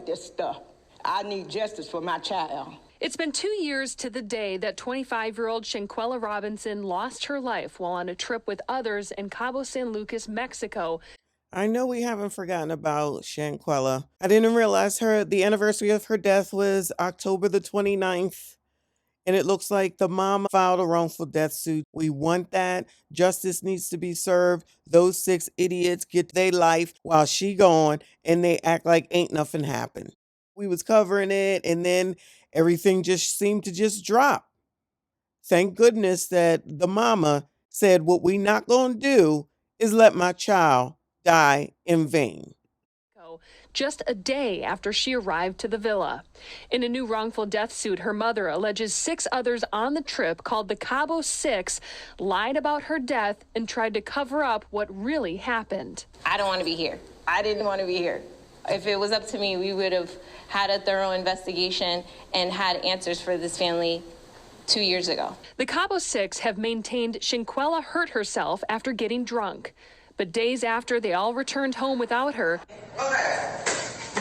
with this stuff. I need justice for my child. It's been 2 years to the day that 25-year-old Shanquella Robinson lost her life while on a trip with others in Cabo San Lucas, Mexico. I know we haven't forgotten about Shanquella. I didn't realize the anniversary of her death was October the 29th. And it looks like the mom filed a wrongful death suit. We want that. Justice needs to be served. Those 6 idiots get their life while she gone, and they act like ain't nothing happened. We was covering it, and then everything just seemed to just drop. Thank goodness that the mama said, what we not going to do is let my child die in vain. Just a day after she arrived to the villa. In a new wrongful death suit, her mother alleges 6 others on the trip, called the Cabo Six, lied about her death and tried to cover up what really happened. I don't want to be here. I didn't want to be here. If it was up to me, we would have had a thorough investigation and had answers for this family 2 years ago. The Cabo Six have maintained Shanquella hurt herself after getting drunk. But days after they all returned home without her,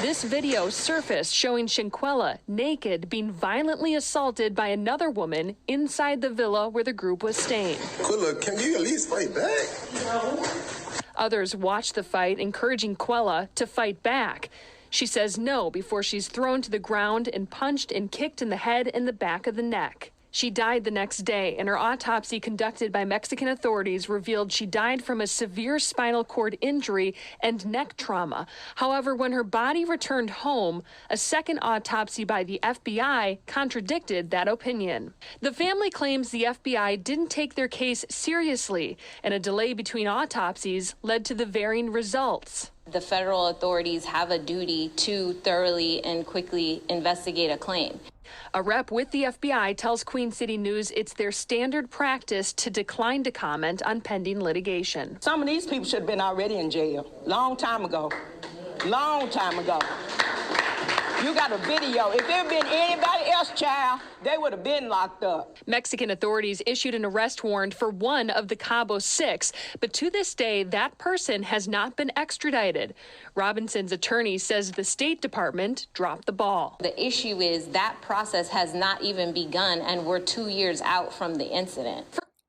this video surfaced showing Shanquella naked being violently assaulted by another woman inside the villa where the group was staying. Quella, can you at least fight back? No. Others watched the fight, encouraging Quella to fight back. She says no before she's thrown to the ground and punched and kicked in the head and the back of the neck. She died the next day, and her autopsy conducted by Mexican authorities revealed she died from a severe spinal cord injury and neck trauma. However, when her body returned home, a second autopsy by the FBI contradicted that opinion. The family claims the FBI didn't take their case seriously, and a delay between autopsies led to the varying results. The federal authorities have a duty to thoroughly and quickly investigate a claim. A rep with the FBI tells Queen City News it's their standard practice to decline to comment on pending litigation. Some of these people should have been already in jail long time ago. Long time ago. You got a video. If there had been anybody else, child, they would have been locked up. Mexican authorities issued an arrest warrant for one of the Cabo Six, but to this day, that person has not been extradited. Robinson's attorney says the State Department dropped the ball. The issue is that process has not even begun, and we're 2 years out from the incident.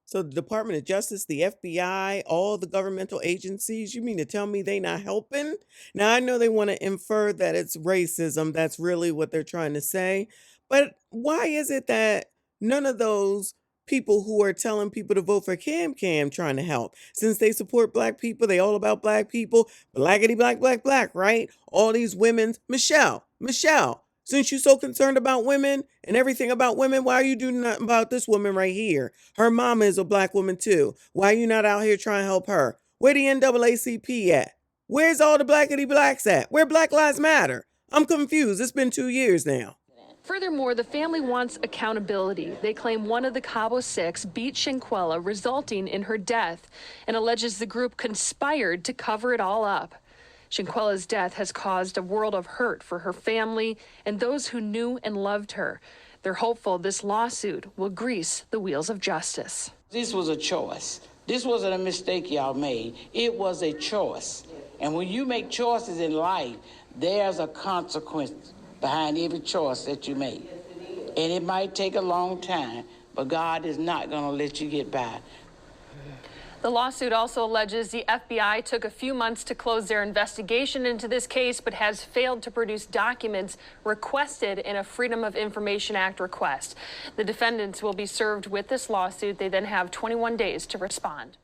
So the Department of Justice, the FBI, all the governmental agencies, you mean to tell me they not helping? Now, I know they want to infer that it's racism. That's really what they're trying to say. But why is it that none of those people who are telling people to vote for Cam trying to help? Since they support black people, they all about black people, blackity black, black, black, right? All these women, Michelle, since you're so concerned about women and everything about women, why are you doing nothing about this woman right here? Her mama is a black woman too. Why are you not out here trying to help her? Where the NAACP at? Where's all the blackity blacks at? Where Black Lives Matter? I'm confused. It's been 2 years now. Furthermore, the family wants accountability. They claim one of the Cabo Six beat Shanquella, resulting in her death, and alleges the group conspired to cover it all up. Shanquella's death has caused a world of hurt for her family and those who knew and loved her. They're hopeful this lawsuit will grease the wheels of justice. This was a choice. This wasn't a mistake y'all made. It was a choice. And when you make choices in life, there's a consequence behind every choice that you make. And it might take a long time, but God is not going to let you get by. The lawsuit also alleges the FBI took a few months to close their investigation into this case, but has failed to produce documents requested in a Freedom of Information Act request. The defendants will be served with this lawsuit. They then have 21 days to respond.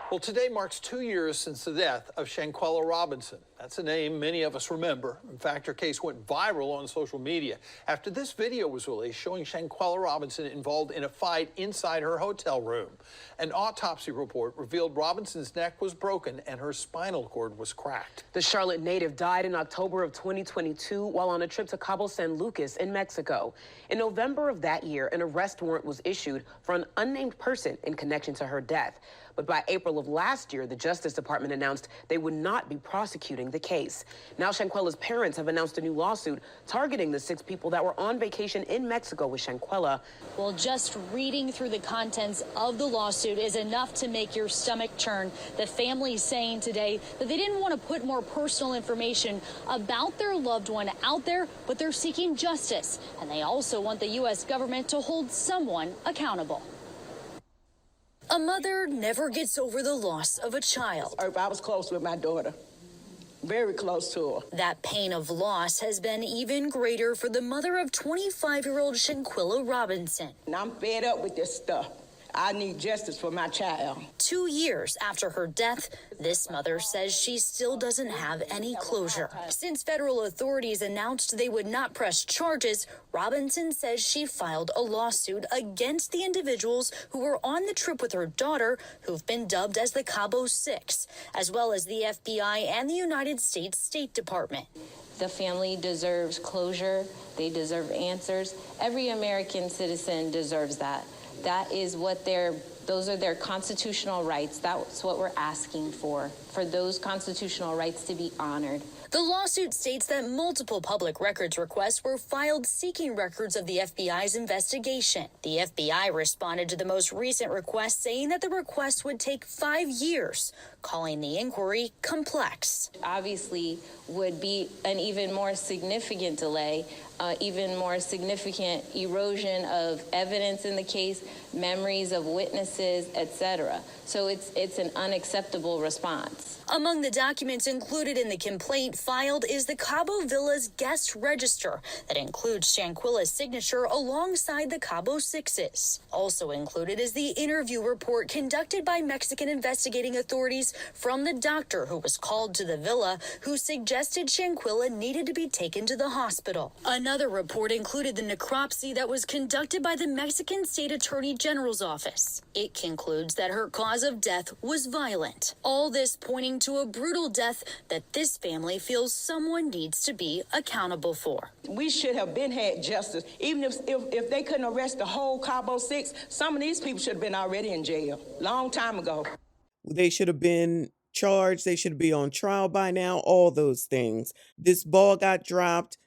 Well, today marks 2 years since the death of Shanquella Robinson. That's a name many of us remember. In fact, her case went viral on social media after this video was released showing Shanquella Robinson involved in a fight inside her hotel room. An autopsy report revealed Robinson's neck was broken and her spinal cord was cracked. The Charlotte native died in October of 2022 while on a trip to Cabo San Lucas in Mexico. In November of that year, an arrest warrant was issued for an unnamed person in connection to her death. But by April of last year, the Justice Department announced they would not be prosecuting investigating the case. Now Shanquella's parents have announced a new lawsuit targeting the 6 people that were on vacation in Mexico with Shanquella. Well, just reading through the contents of the lawsuit is enough to make your stomach churn. The family saying today that they didn't want to put more personal information about their loved one out there, but they're seeking justice. And they also want the U.S. government to hold someone accountable. A mother never gets over the loss of a child. I was close with my daughter, very close to her. That pain of loss has been even greater for the mother of 25-year-old Shanquella Robinson. And I'm fed up with this stuff. I need justice for my child. 2 years after her death, this mother says she still doesn't have any closure. Since federal authorities announced they would not press charges, Robinson says she filed a lawsuit against the individuals who were on the trip with her daughter, who've been dubbed as the Cabo Six, as well as the FBI and the United States State Department. The family deserves closure. They deserve answers. Every American citizen deserves that. That is what those are their constitutional rights. That's what we're asking for those constitutional rights to be honored. The lawsuit states that multiple public records requests were filed seeking records of the FBI's investigation. The FBI responded to the most recent request, saying that the request would take 5 years, calling the inquiry complex. Obviously, would be an even more significant delay, even more significant erosion of evidence in the case, memories of witnesses, etc. So it's an unacceptable response. Among the documents included in the complaint filed is the Cabo Villa's guest register that includes Shanquella's signature alongside the Cabo Six's. Also included is the interview report conducted by Mexican investigating authorities from the doctor who was called to the villa who suggested Shanquella needed to be taken to the hospital. Another report included the necropsy that was conducted by the Mexican State Attorney General's office. It concludes that her cause of death was violent. All this pointing to a brutal death that this family feels someone needs to be accountable for. We should have been had justice. Even if they couldn't arrest the whole Cabo Six, some of these people should have been already in jail long time ago. They should have been charged. They should be on trial by now, all those things. This ball got dropped.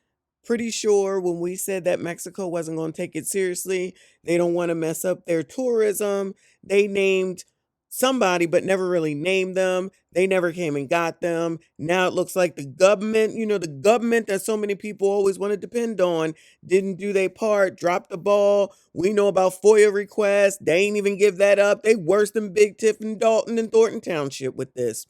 Pretty sure when we said that Mexico wasn't going to take it seriously, they don't want to mess up their tourism. They named somebody, but never really named them. They never came and got them. Now it looks like the government, the government that so many people always want to depend on, didn't do their part, dropped the ball. We know about FOIA requests. They ain't even give that up. They worse than Big Tiff and Dalton and Thornton Township with this.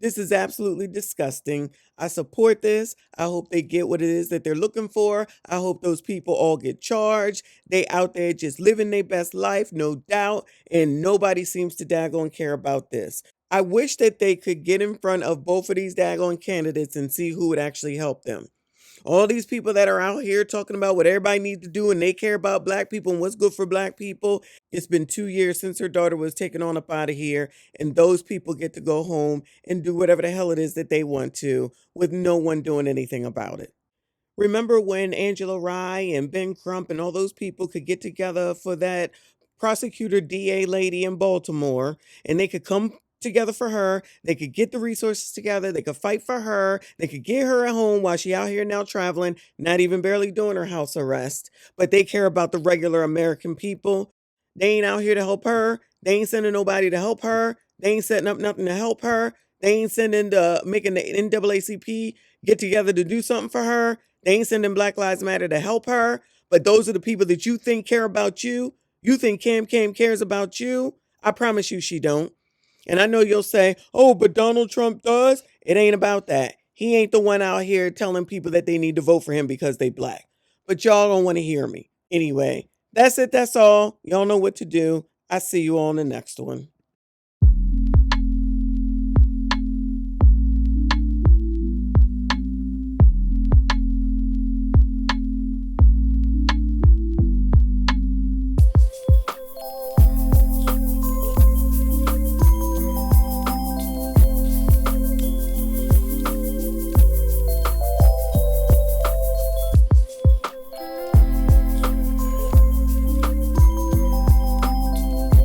This is absolutely disgusting. I support this. I hope they get what it is that they're looking for. I hope those people all get charged. They out there just living their best life, no doubt, and nobody seems to daggone care about this. I wish that they could get in front of both of these daggone candidates and see who would actually help them. All these people that are out here talking about what everybody needs to do and they care about black people and what's good for black people. It's been 2 years since her daughter was taken on up out of here, and those people get to go home and do whatever the hell it is that they want to with no one doing anything about it. Remember when Angela Rye and Ben Crump and all those people could get together for that prosecutor DA lady in Baltimore, and they could come together for her, they could get the resources together, they could fight for her, they could get her at home while she out here now traveling, not even barely doing her house arrest, but they care about the regular American people. They ain't out here to help her. They ain't sending nobody to help her. They ain't setting up nothing to help her. They ain't making the NAACP get together to do something for her. They ain't sending Black Lives Matter to help her. But those are the people that you think care about you. You think Cam cares about you. I promise you she don't. And I know you'll say, oh, but Donald Trump does. It ain't about that. He ain't the one out here telling people that they need to vote for him because they black. But y'all don't want to hear me. Anyway, that's it. That's all. Y'all know what to do. I see you on the next one.